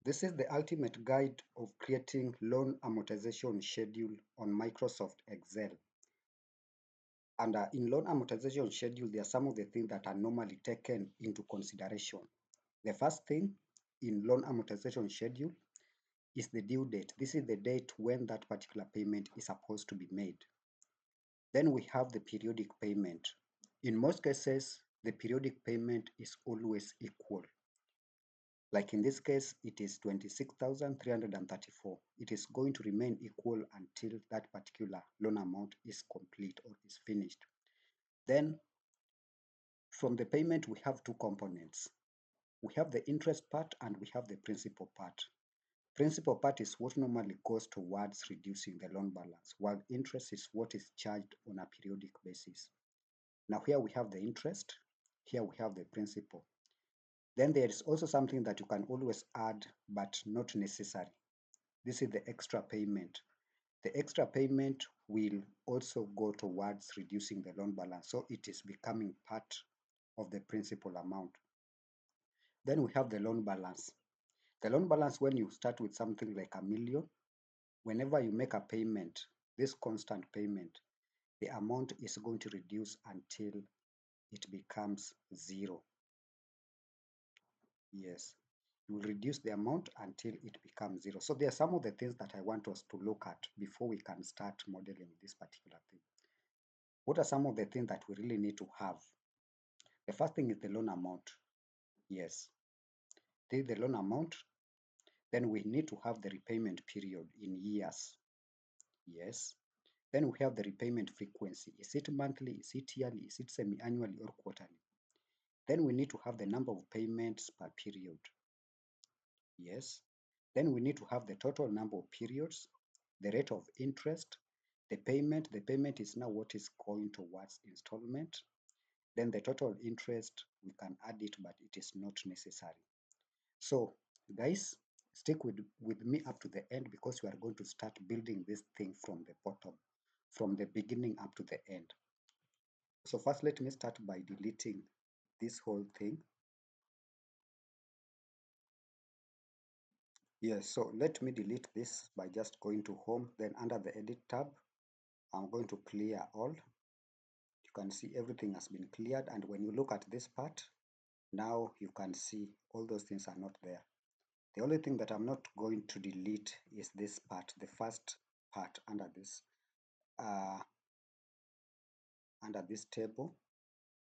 This is the ultimate guide of creating loan amortization schedule on Microsoft Excel. And in loan amortization schedule, there are some of the things that are normally taken into consideration. The first thing in loan amortization schedule is the due date. This is the date when that particular payment is supposed to be made. Then we have the periodic payment. In most cases, the periodic payment is always equal. Like in this case, it is 26,334. It is going to remain equal until that particular loan amount is complete or is finished. Then from the payment, we have two components. We have the interest part and we have the principal part. Principal part is what normally goes towards reducing the loan balance, while interest is what is charged on a periodic basis. Now here we have the interest, here we have the principal. Then there is also something that you can always add but not necessary. This is the extra payment. The extra payment will also go towards reducing the loan balance, so it is becoming part of the principal amount. Then we have the loan balance. The loan balance, when you start with something like $1 million, whenever you make a payment, this constant payment, the amount is going to reduce until it becomes zero. Yes, you will reduce the amount until it becomes zero. So there are some of the things that I want us to look at before we can start modeling this particular thing. What are some of the things that we really need to have? The first thing is the loan amount. Yes, this is the loan amount. Then we need to have the repayment period in years. Yes. Then we have the repayment frequency. Is it monthly? Is it yearly? Is it semi-annually or quarterly? Then we need to have the number of payments per period. Yes. Then we need to have the total number of periods, the rate of interest, the payment. The payment is now what is going towards installment. Then the total interest, we can add it, but it is not necessary. So guys, stick with me up to the end because we are going to start building this thing from the bottom, from the beginning up to the end. So first, let me start by deleting this whole thing. Yes, so let me delete this by just going to home, then under the edit tab, I'm going to clear all. You can see everything has been cleared, and when you look at this part, now you can see all those things are not there. The only thing that I'm not going to delete is this part, the first part under this table.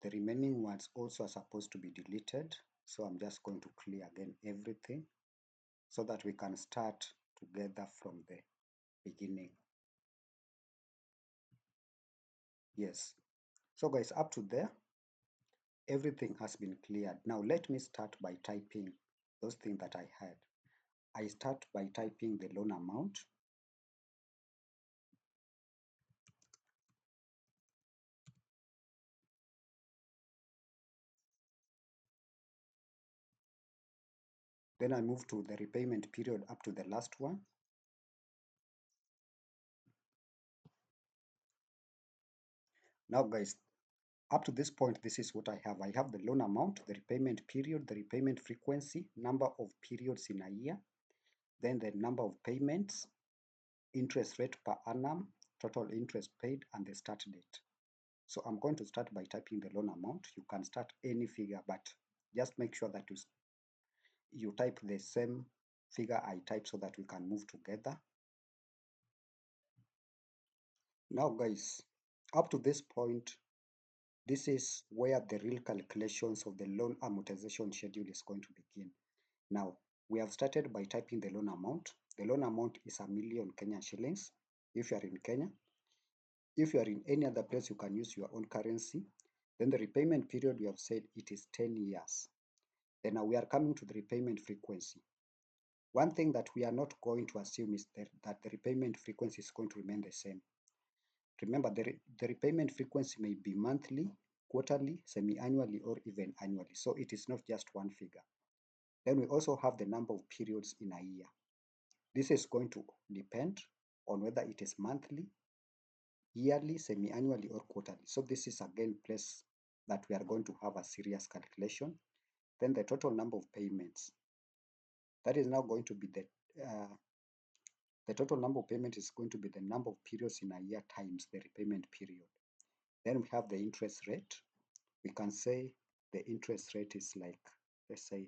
The remaining ones also are supposed to be deleted. So I'm just going to clear again everything so that we can start together from the beginning. Yes. So guys, up to there, everything has been cleared. Now let me start by typing those things that I had. I start by typing the loan amount. Then I move to the repayment period up to the last one. Now guys, up to this point, this is what I have. I have the loan amount, the repayment period, the repayment frequency, number of periods in a year, then the number of payments, interest rate per annum, total interest paid, and the start date. So I'm going to start by typing the loan amount. You can start any figure, but just make sure that you type the same figure I type so that we can move together. Now guys, up to this point, this is where the real calculations of the loan amortization schedule is going to begin. Now, we have started by typing the loan amount. The loan amount is $1 million Kenyan shillings if you are in Kenya. If you are in any other place, you can use your own currency. Then the repayment period, we have said it is 10 years. Then now we are coming to the repayment frequency. One thing that we are not going to assume is that the repayment frequency is going to remain the same. Remember, the repayment frequency may be monthly, quarterly, semi-annually, or even annually. So it is not just one figure. Then we also have the number of periods in a year. This is going to depend on whether it is monthly, yearly, semi-annually, or quarterly. So this is again place that we are going to have a serious calculation. Then the total number of payments. That is now going to be the total number of payment is going to be the number of periods in a year times the repayment period. Then we have the interest rate. We can say the interest rate is like, let's say,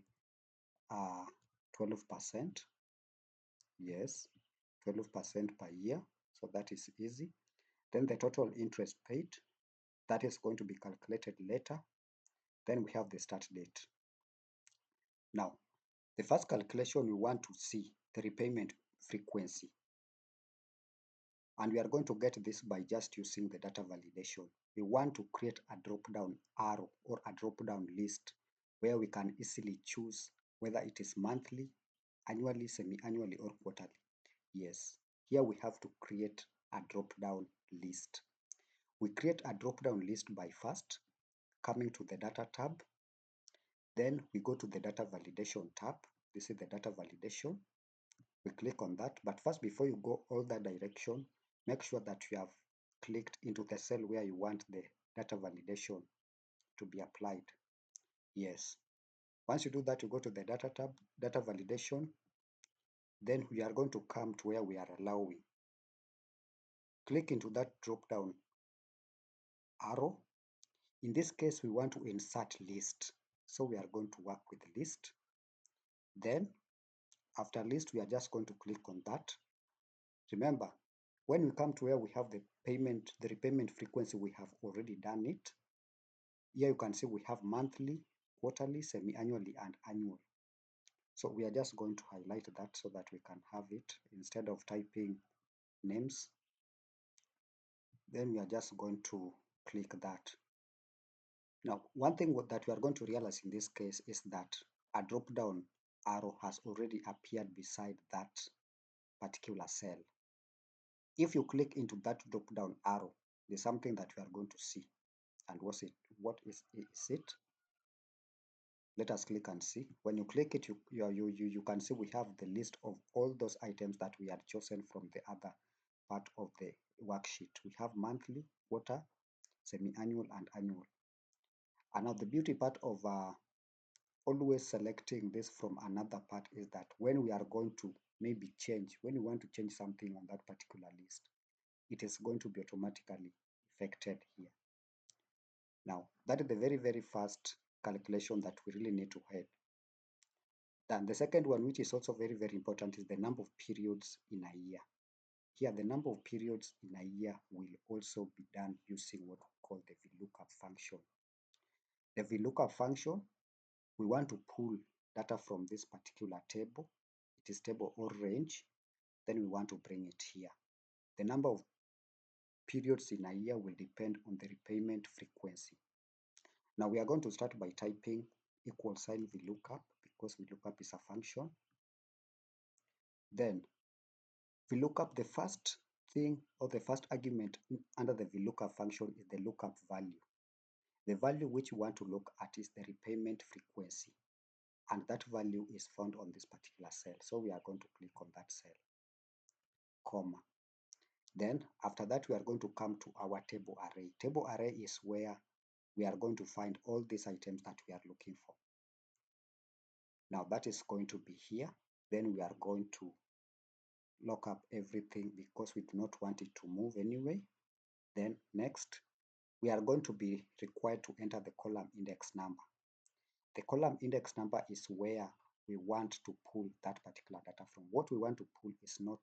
12%. Yes, 12% per year. So that is easy. Then the total interest paid, that is going to be calculated later. Then we have the start date. Now, the first calculation we want to see the repayment frequency. And we are going to get this by just using the data validation. We want to create a drop-down arrow or a drop-down list where we can easily choose whether it is monthly, annually, semi-annually, or quarterly. Yes, here we have to create a drop-down list. We create a drop-down list by first coming to the data tab. Then we go to the data validation tab. This is the data validation. We click on that. But first, before you go all that direction, make sure that you have clicked into the cell where you want the data validation to be applied. Yes. Once you do that, you go to the data tab, data validation. Then we are going to come to where we are allowing. Click into that drop-down arrow. In this case, we want to insert list. So we are going to work with list. Then after list, we are just going to click on that. Remember, when we come to where we have the repayment frequency, we have already done it. Here you can see we have monthly, quarterly, semi-annually, and annual. So we are just going to highlight that so that we can have it instead of typing names. Then we are just going to click that. Now, one thing that we are going to realize in this case is that a drop-down arrow has already appeared beside that particular cell. If you click into that drop-down arrow, there's something that we are going to see. And what is it? Let us click and see. When you click it, you can see we have the list of all those items that we had chosen from the other part of the worksheet. We have monthly, quarter, semi-annual, and annual. And now the beauty part of always selecting this from another part is that when we are going to maybe change, when we want to change something on that particular list, it is going to be automatically affected here. Now, that is the very, very first calculation that we really need to have. Then the second one, which is also very, very important, is the number of periods in a year. Here, the number of periods in a year will also be done using what we call the VLOOKUP function. The VLOOKUP function, we want to pull data from this particular table. It is table or range. Then we want to bring it here. The number of periods in a year will depend on the repayment frequency. Now we are going to start by typing equal sign VLOOKUP because VLOOKUP is a function. Then VLOOKUP, the first thing or the first argument under the VLOOKUP function is the lookup value. The value which we want to look at is the repayment frequency, and that value is found on this particular cell. So we are going to click on that cell, comma. Then after that, we are going to come to our table array. Table array is where we are going to find all these items that we are looking for. Now that is going to be here. Then we are going to lock up everything because we do not want it to move anyway. Then next, we are going to be required to enter the column index number. The column index number is where we want to pull that particular data from. What we want to pull is not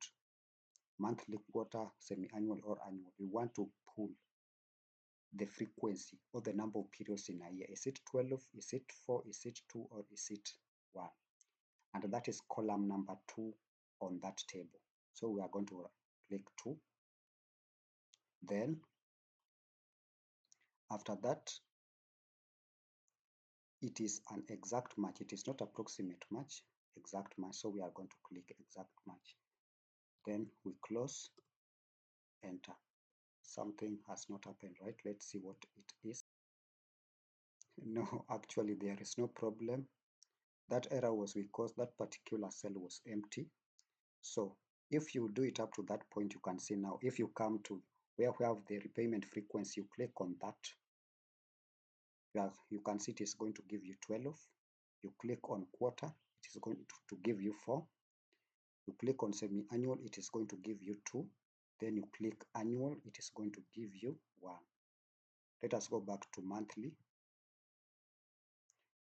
monthly, quarter, semi-annual, or annual. We want to pull the frequency or the number of periods in a year. Is it 12? Is it 4? Is it 2? Or is it 1? And that is column number 2 on that table. So we are going to click 2. Then after that, it is an exact match. It is not approximate match, exact match. So we are going to click exact match. Then we close, enter. Something has not happened, right? Let's see what it is. No, actually there is no problem. That error was because that particular cell was empty. So if you do it up to that point, you can see now, if you come to where we have the repayment frequency, you click on that. You can see it is going to give you 12. You click on quarter, it is going to give you 4. You click on semi-annual, it is going to give you 2. Then you click annual, it is going to give you 1. Let us go back to monthly.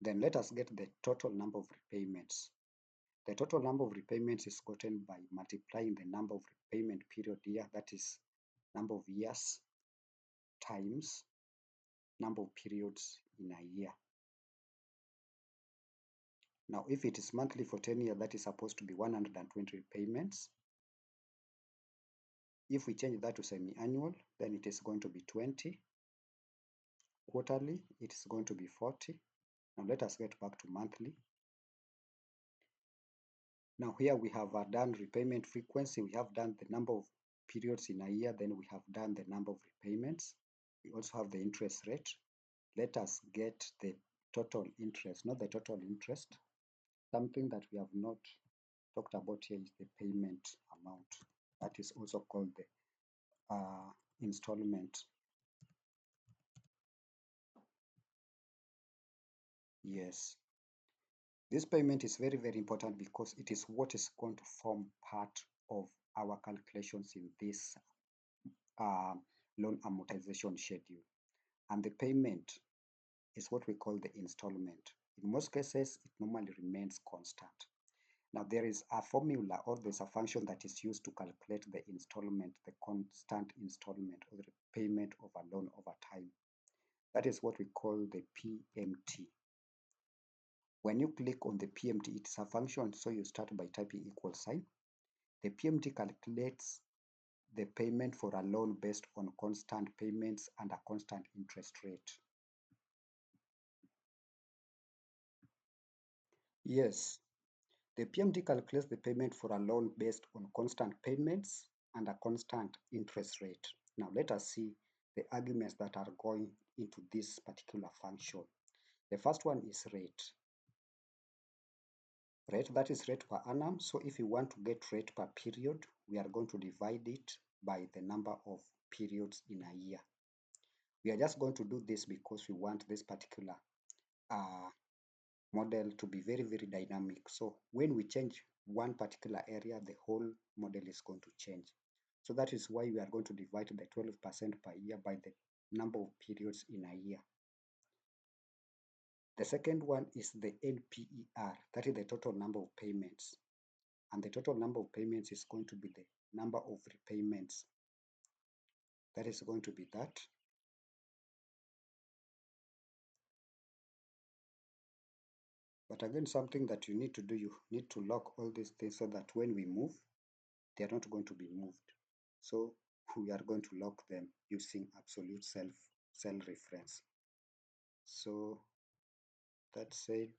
Then let us get the total number of repayments. The total number of repayments is gotten by multiplying the number of repayment period here, that is number of years, times number of periods in a year. Now, if it is monthly for 10 years, that is supposed to be 120 repayments. If we change that to semi-annual, then it is going to be 20. Quarterly, it is going to be 40. Now let us get back to monthly. Now here we have done repayment frequency. We have done the number of periods in a year. Then we have done the number of repayments. We also have the interest rate. Let us get the total interest, not the total interest. Something that we have not talked about here is the payment amount. That is also called the installment. Yes. This payment is very, very important because it is what is going to form part of our calculations in this loan amortization schedule. And the payment is what we call the installment. In most cases, it normally remains constant. Now, there is a formula or there's a function that is used to calculate the installment, the constant installment or the payment of a loan over time. That is what we call the PMT. When you click on the PMT, it's a function, so you start by typing equal sign. The PMT calculates the payment for a loan based on constant payments and a constant interest rate. Yes, the PMT calculates the payment for a loan based on constant payments and a constant interest rate. Now let us see the arguments that are going into this particular function. The first one is rate. Rate, that is rate per annum. So if you want to get rate per period, we are going to divide it by the number of periods in a year. We are just going to do this because we want this particular model to be very, very dynamic. So when we change one particular area, the whole model is going to change. So that is why we are going to divide the 12% per year by the number of periods in a year. The second one is the NPER, that is the total number of payments. And the total number of payments is going to be the number of repayments. That is going to be that. But again, something that you need to do, you need to lock all these things so that when we move, they are not going to be moved. So we are going to lock them using absolute cell reference. So that said,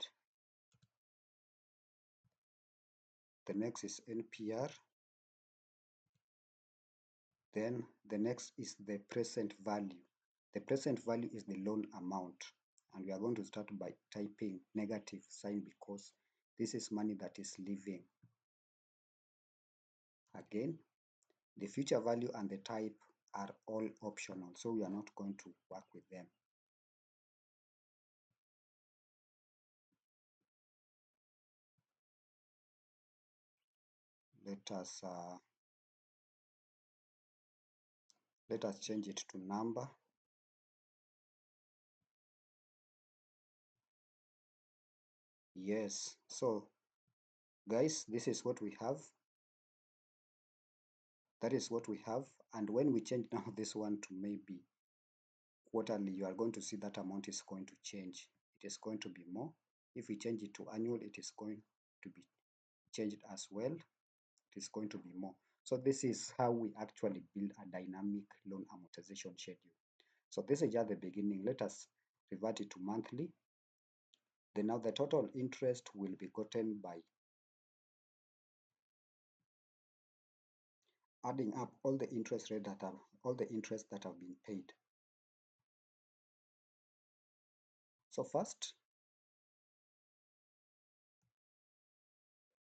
the next is NPR. Then the next is the present value. The present value is the loan amount. And we are going to start by typing negative sign because this is money that is leaving. Again, the future value and the type are all optional, so we are not going to work with them. Let us change it to number. Yes, so guys, this is what we have. That is what we have. And when we change now this one to maybe quarterly, you are going to see that amount is going to change. It is going to be more. If we change it to annual, it is going to be changed as well. It is going to be more. So this is how we actually build a dynamic loan amortization schedule. So this is just the beginning. Let us revert it to monthly. Then now the total interest will be gotten by adding up all the interest rate that have all the interest that have been paid. So first,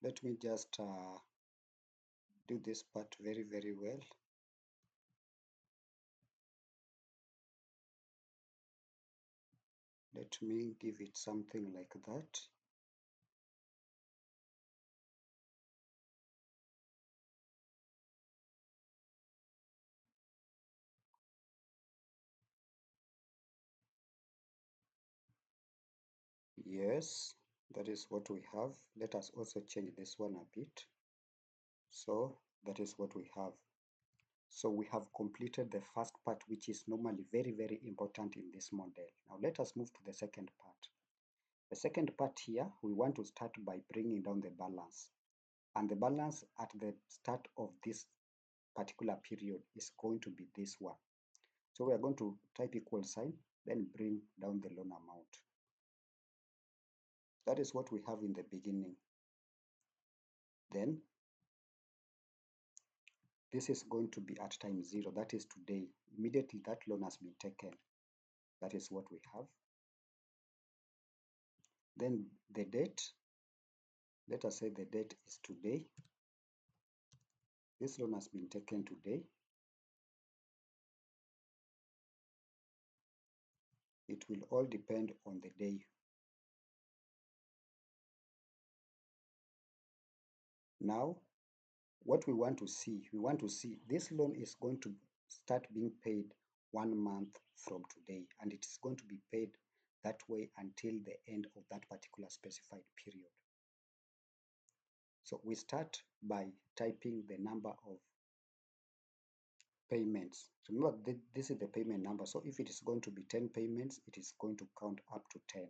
let me just do this part very, very well. Let me give it something like that. Yes, that is what we have. Let us also change this one a bit. So that is what we have. So we have completed the first part, which is normally very, very important in this model. Now let us move to the second part. The second part here, we want to start by bringing down the balance. And the balance at the start of this particular period is going to be this one. So we are going to type equal sign, then bring down the loan amount. That is what we have in the beginning. Then this is going to be at time 0, that is today. Immediately that loan has been taken. That is what we have. Then the date, let us say the date is today. This loan has been taken today. It will all depend on the day. Now, what we want to see this loan is going to start being paid 1 month from today, and it is going to be paid that way until the end of that particular specified period. So we start by typing the number of payments. Remember, this is the payment number. So if it is going to be 10 payments, it is going to count up to 10.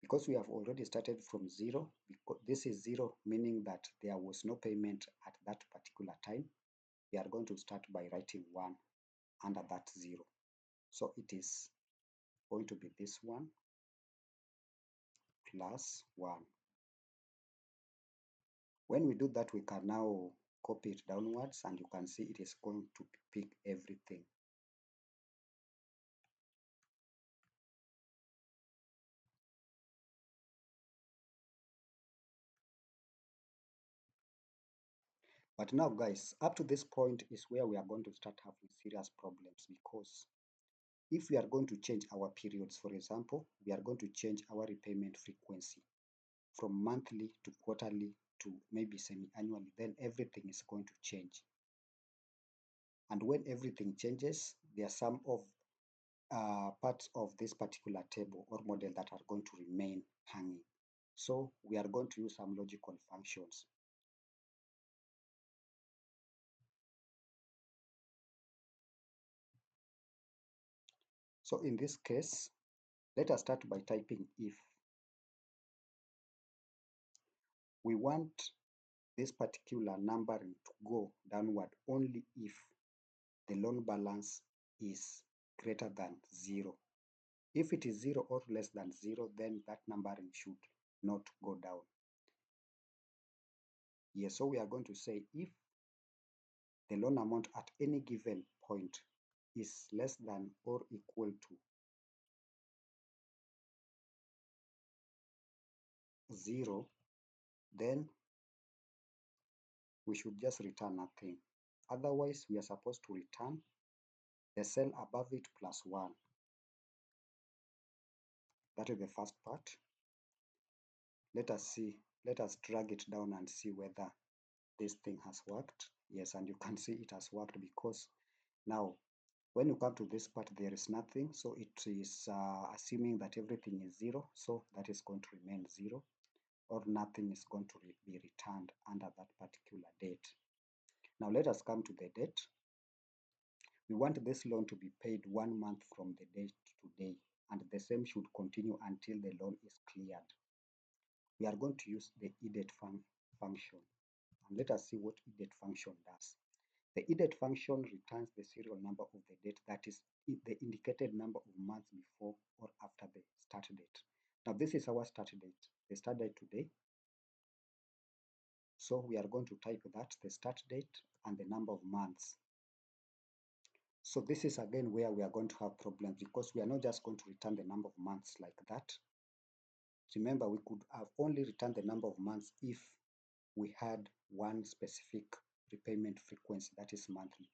Because we have already started from 0, because this is 0, meaning that there was no payment at that particular time, we are going to start by writing 1 under that 0. So it is going to be this one plus 1. When we do that, we can now copy it downwards, and you can see it is going to pick everything. But now, guys, up to this point is where we are going to start having serious problems, because if we are going to change our periods, for example, we are going to change our repayment frequency from monthly to quarterly to maybe semi-annually, then everything is going to change. And when everything changes, there are some of parts of this particular table or model that are going to remain hanging. So we are going to use some logical functions. So in this case, let us start by typing if. We want this particular numbering to go downward only if the loan balance is greater than 0. If it is 0 or less than 0, then that numbering should not go down. Yes, so we are going to say if the loan amount at any given point is less than or equal to 0, then we should just return nothing. Otherwise, we are supposed to return the cell above it plus 1. That is the first part. Let us drag it down and see whether this thing has worked. Yes, and you can see it has worked, because now when you come to this part, there is nothing. So it is assuming that everything is 0. So that is going to remain 0, or nothing is going to be returned under that particular date. Now let us come to the date. We want this loan to be paid 1 month from the date today, and the same should continue until the loan is cleared. We are going to use the EDATE function, and let us see what EDATE function does. The EDATE function returns the serial number of the date, that is the indicated number of months before or after the start date. Now this is our start date, the start date today. So we are going to type that, the start date and the number of months. So this is again where we are going to have problems, because we are not just going to return the number of months like that. Remember, we could have only returned the number of months if we had one specific repayment frequency, that is monthly.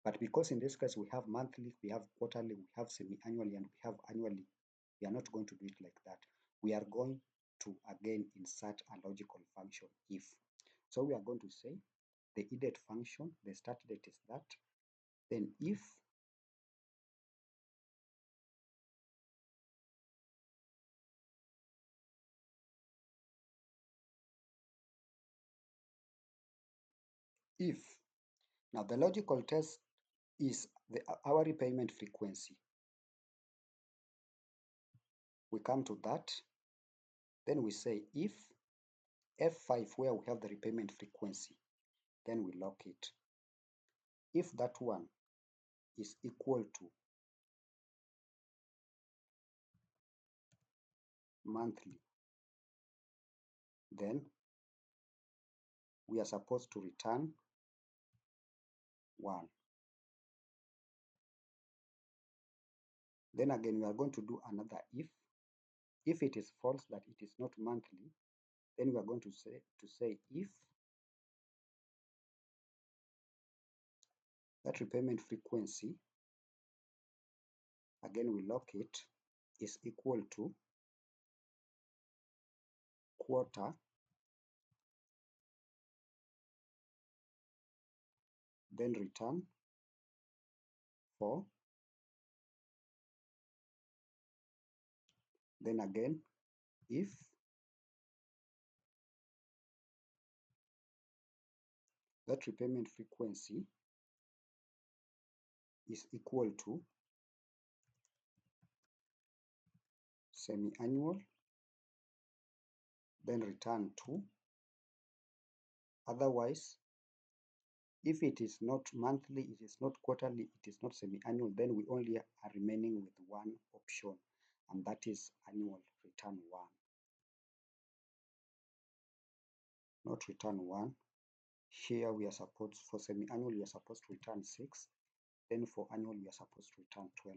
But because in this case we have monthly, we have quarterly, we have semi-annually, and we have annually, we are not going to do it like that. We are going to again insert a logical function if. So we are going to say the EDATE function, the start date is that, then if if. Now the logical test is our repayment frequency. We come to that, then we say if F5 where we have the repayment frequency, then we lock it. If that one is equal to monthly, then we are supposed to return 1. Then again, we are going to do another if. If it is false that it is not monthly, then we are going to say if that repayment frequency, again we lock it, is equal to quarter, then return 4, then again if that repayment frequency is equal to semi-annual, then return 2. Otherwise, if it is not monthly, it is not quarterly, it is not semi-annual, then we only are remaining with one option, and that is annual, return 1. Not return 1. Here we are supposed, for semi-annual, we are supposed to return 6. Then for annual, we are supposed to return 12.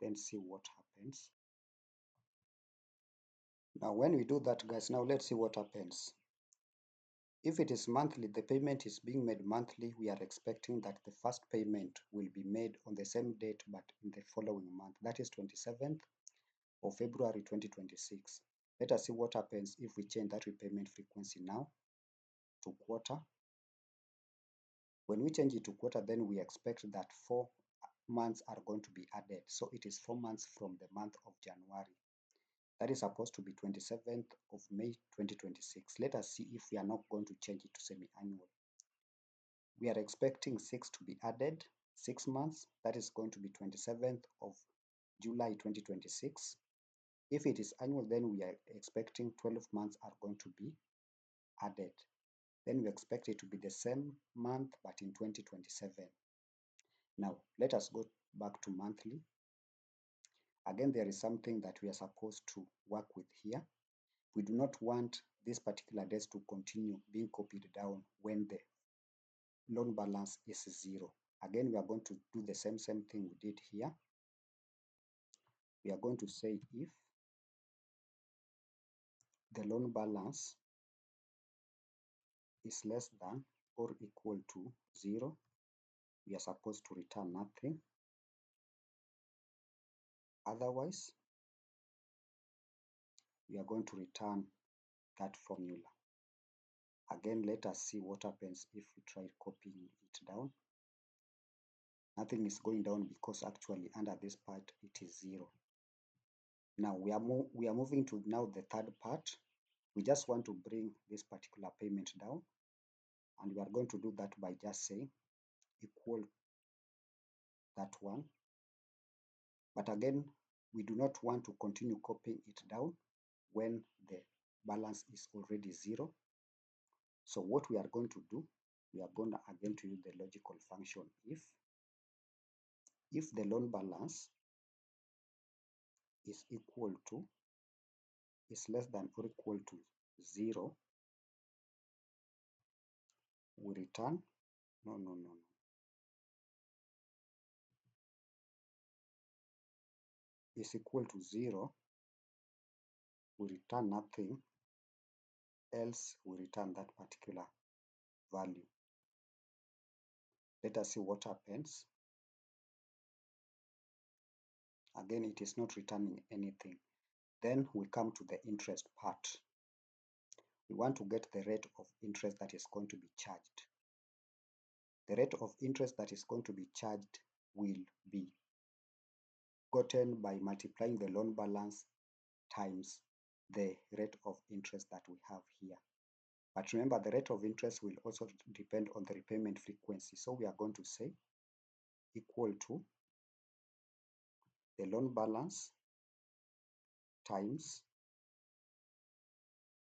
Then see what happens. Now when we do that, guys, now let's see what happens. If it is monthly, the payment is being made monthly, we are expecting that the first payment will be made on the same date but in the following month. That is 27th of February 2026. Let us see what happens if we change that repayment frequency now to quarter. When we change it to quarter, then we expect that 4 months are going to be added. So it is 4 months from the month of January. That is supposed to be 27th of May 2026. Let us see if we are not going to change it to semi-annual. We are expecting 6 to be added, 6 months. That is going to be 27th of July 2026. If it is annual, then we are expecting 12 months are going to be added. Then we expect it to be the same month but in 2027. Now, let us go back to monthly. Again, there is something that we are supposed to work with here. We do not want this particular days to continue being copied down when the loan balance is 0. Again, we are going to do the same thing we did here. We are going to say if the loan balance is less than or equal to 0, we are supposed to return nothing. Otherwise, we are going to return that formula. Again, let us see what happens if we try copying it down. Nothing is going down because actually under this part it is 0. Now we are moving to now the third part. We just want to bring this particular payment down, and we are going to do that by just saying equal that one. But again, we do not want to continue copying it down when the balance is already 0. So what we are going to do, we are going to again to use the logical function if the loan balance is equal to, is less than or equal to 0, we return, no, is equal to 0, we return nothing, else we return that particular value. Let us see what happens. Again, it is not returning anything. Then we come to the interest part. We want to get the rate of interest that is going to be charged. The rate of interest that is going to be charged will be gotten by multiplying the loan balance times the rate of interest that we have here. But remember, the rate of interest will also depend on the repayment frequency. So we are going to say equal to the loan balance times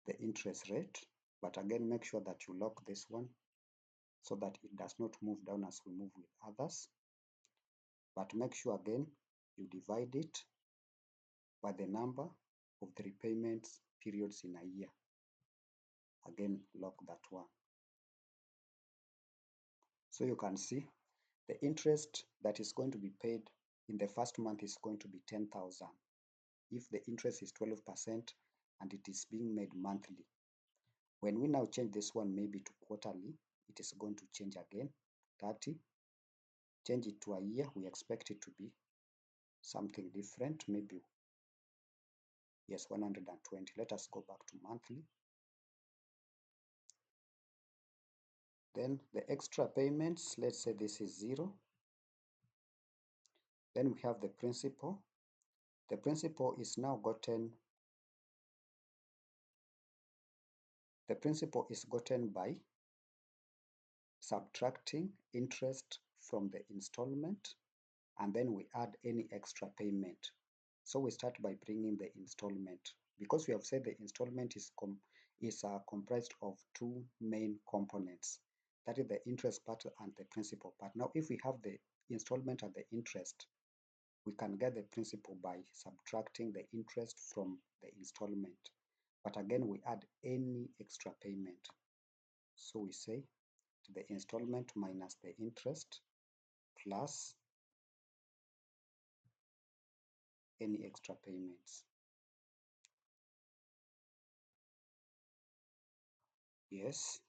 the interest rate. But again, make sure that you lock this one so that it does not move down as we move with others. But make sure again, you divide it by the number of the repayments periods in a year. Again, lock that one. So you can see the interest that is going to be paid in the first month is going to be 10,000. If the interest is 12% and it is being made monthly. When we now change this one maybe to quarterly, it is going to change again, 30. Change it to a year, we expect it to be something different, maybe, yes, 120. Let us go back to monthly. Then the extra payments, let's say this is 0. Then we have the principal. The principal is now gotten, the principal is gotten by subtracting interest from the installment, and then we add any extra payment. So we start by bringing the installment. Because we have said the installment is comprised of two main components. That is the interest part and the principal part. Now, if we have the installment and the interest, we can get the principal by subtracting the interest from the installment. But again, we add any extra payment. So we say the installment minus the interest plus any extra payments. Yes,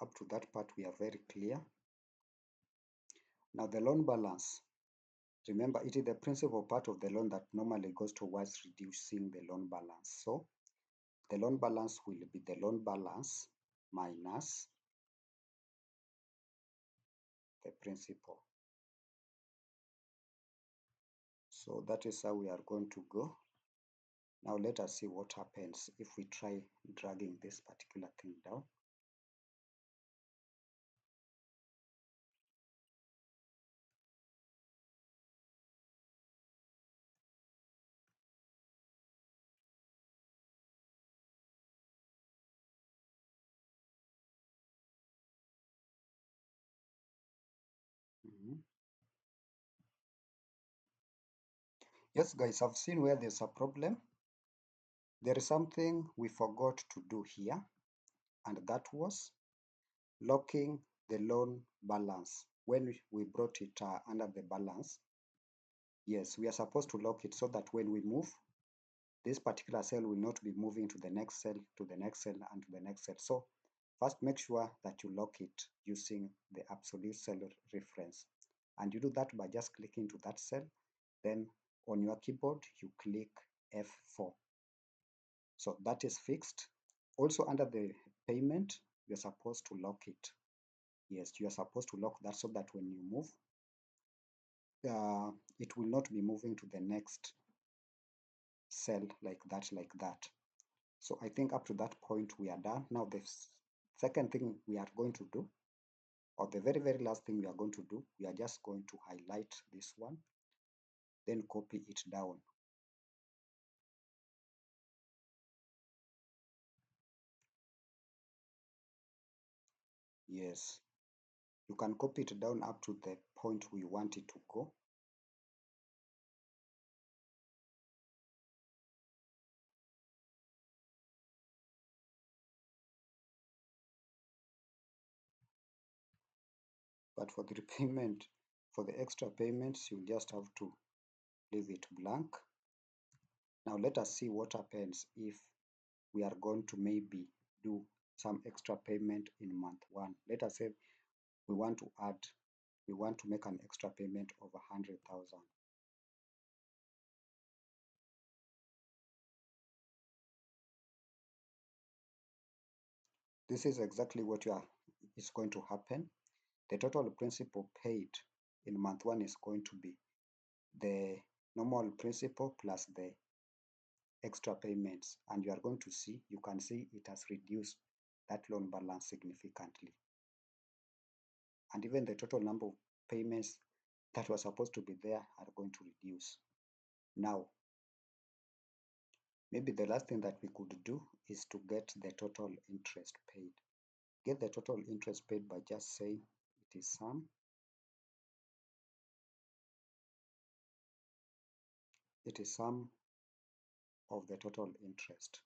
up to that part we are very clear. Now the loan balance. Remember, it is the principal part of the loan that normally goes towards reducing the loan balance. So the loan balance will be the loan balance minus the principal. So that is how we are going to go. Now let us see what happens if we try dragging this particular thing down. Yes, guys, I've seen where there's a problem. There is something we forgot to do here, and that was locking the loan balance. When we brought it under the balance, yes, we are supposed to lock it so that when we move, this particular cell will not be moving to the next cell, to the next cell, and to the next cell. So first make sure that you lock it using the absolute cell reference. And you do that by just clicking to that cell. Then on your keyboard, you click F4. So that is fixed. Also under the payment, you're supposed to lock it. Yes, you are supposed to lock that so that when you move, it will not be moving to the next cell like that. So I think up to that point we are done. Now the second thing we are going to do, or the very, very last thing we are going to do, we are just going to highlight this one, then copy it down. Yes, you can copy it down up to the point we want it to go. But for the repayment, for the extra payments, you just have to leave it blank. Now let us see what happens if we are going to maybe do some extra payment in month 1. Let us say we want to make an extra payment of 100,000. This is exactly what is going to happen. The total principal paid in month 1 is going to be the normal principal plus the extra payments, and you are going to see, you can see it has reduced that loan balance significantly. And even the total number of payments that were supposed to be there are going to reduce. Now, maybe the last thing that we could do is to get the total interest paid. Get the total interest paid by just saying it is sum of the total interest.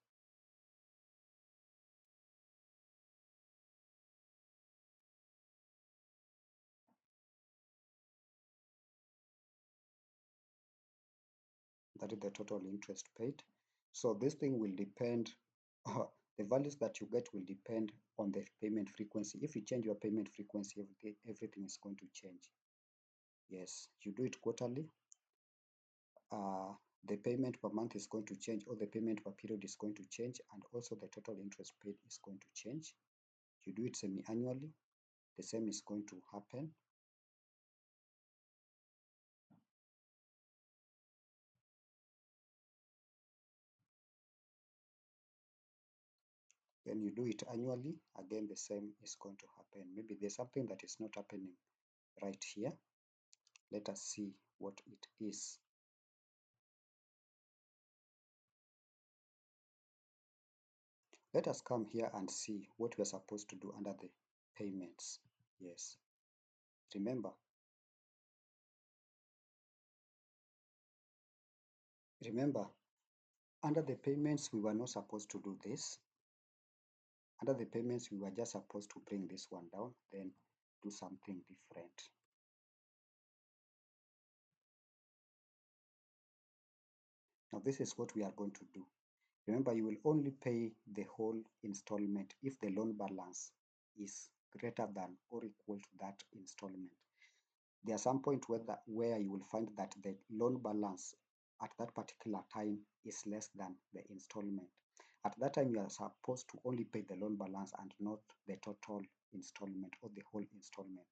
That is the total interest paid. So this thing will depend, the values that you get will depend on the payment frequency. If you change your payment frequency, everything is going to change. Yes, you do it quarterly, the payment per month is going to change, or the payment per period is going to change, and also the total interest paid is going to change. You do it semi-annually, the same is going to happen. When you do it annually, again the same is going to happen. Maybe there's something that is not happening right here. Let us see what it is. Let us come here and see what we're supposed to do under the payments. Yes, remember, under the payments we were not supposed to do this. Under the payments we were just supposed to bring this one down, then do something different. Now this is what we are going to do. Remember, you will only pay the whole installment if the loan balance is greater than or equal to that installment. There are some point where you will find that the loan balance at that particular time is less than the installment. At that time, you are supposed to only pay the loan balance and not the total installment or the whole installment.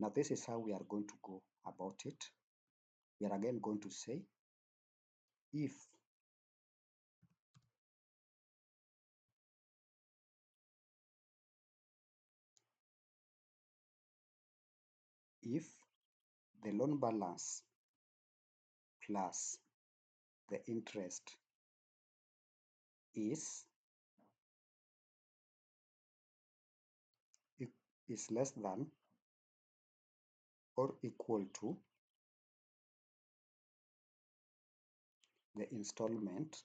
Now, this is how we are going to go about it. We are again going to say if the loan balance plus the interest is less than or equal to the installment,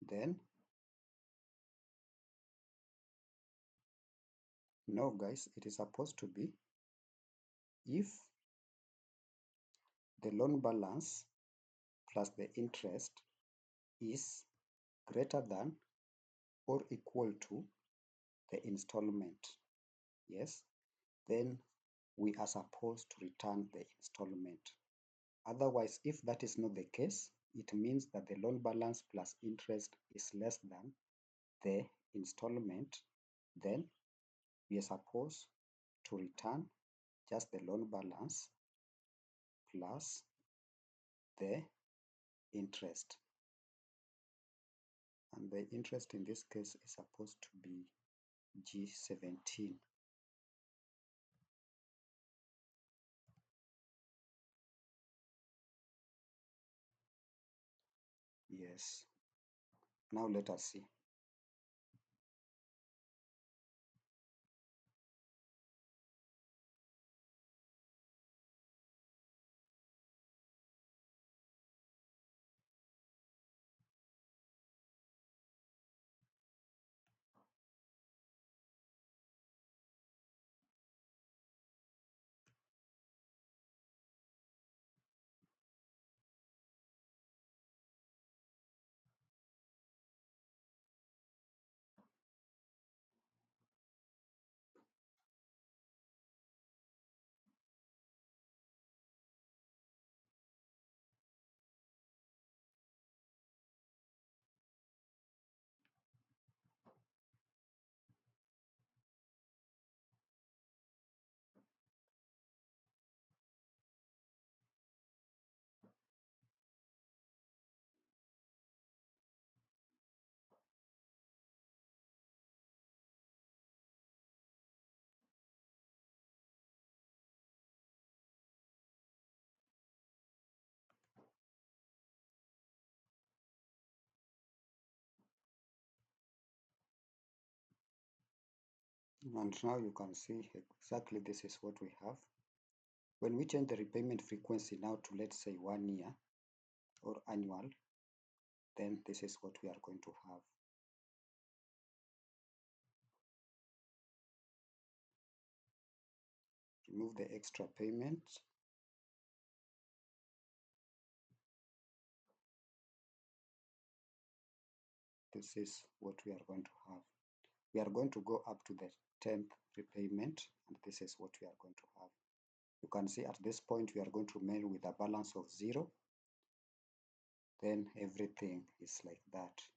then no guys, it is supposed to be if the loan balance plus the interest is greater than or equal to the installment. Yes, then we are supposed to return the installment. Otherwise, if that is not the case, it means that the loan balance plus interest is less than the installment. Then we are supposed to return just the loan balance plus the interest. And the interest in this case is supposed to be G17. Yes. Now let us see. And now you can see exactly this is what we have. When we change the repayment frequency now to, let's say, 1 year or annual, then this is what we are going to have. Remove the extra payment. This is what we are going to have. We are going to go up to the 10th repayment, and this is what we are going to have. You can see at this point we are going to mail with a balance of 0. Then everything is like that.